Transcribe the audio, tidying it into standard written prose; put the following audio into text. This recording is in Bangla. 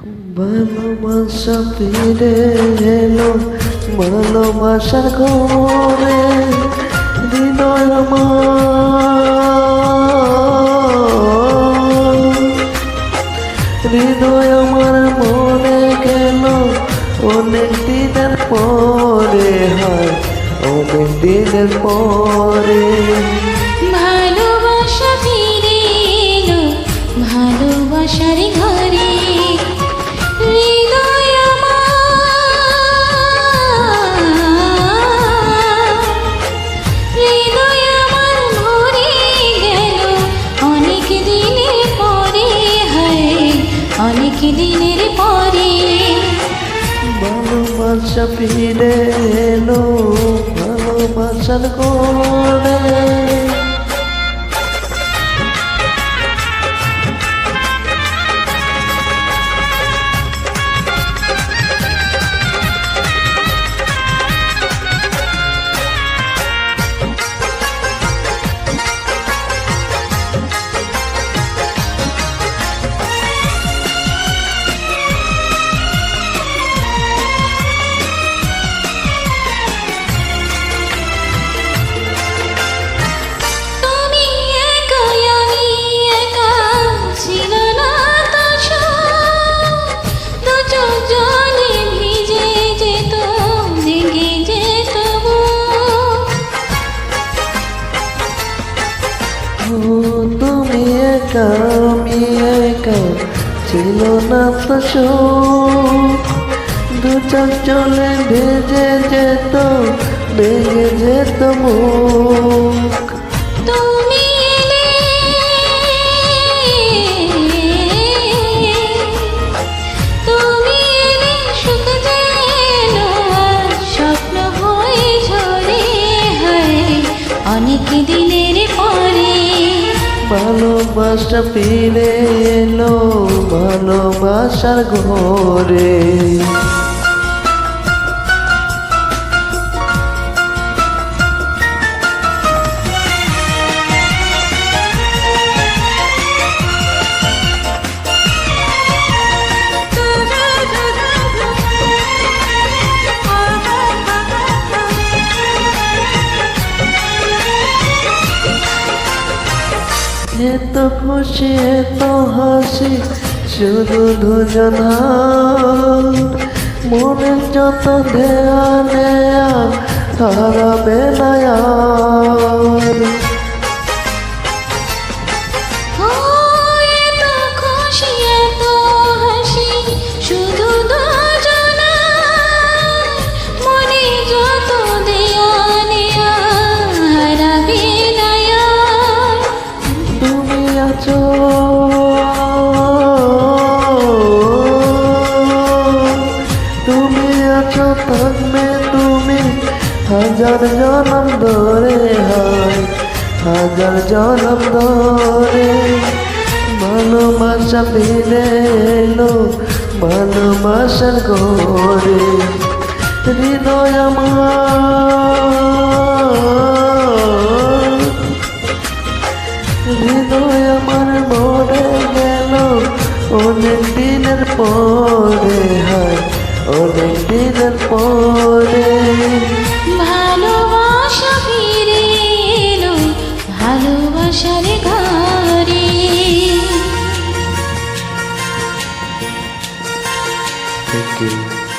ভালোবাসা ফিরে এলো ভালোবাসার ঘরে হৃদয় আমার মনে গেল অনেক দিনের পরে হয় অনেক দিনের পরে ভালোবাসা ফিরে এলো ভালোবাসার ঘরে হৃদয় আমার ভরে গেল অনেক দিনের পরে হয় অনেক দিনের পরে ভালোবাসা ফিরে এলো ভালোবাসার ঘরে তুমি একা আমি একা ছিল না তো সুখ দু চোখ চলে ভেজে যেত ভেঙে যেত মুখ তুমি এলে সুখ যেন স্বপ্ন হয়ে ঝরে হয় অনেক দিনের পরে ভালোবাসা ফিরে এলো ভালোবাসার ঘরে এত খুশি এত হাসি শুধু দুজন মনে যত দেয়া নেয়া হারাবে না আর। তুমি আছো থাকবে তুমি হাজার জনম ধরে হয় হাজার জনম ধরে ভালোবাসা ফিরে এলো ভালোবাসার ঘরে হৃদয় আমার মরে গেল অনেক দিনের পরে হয় অনেক দিনের পরে ভালোবাসা ফিরে এলো ভালোবাসার ঘরে। Thank you.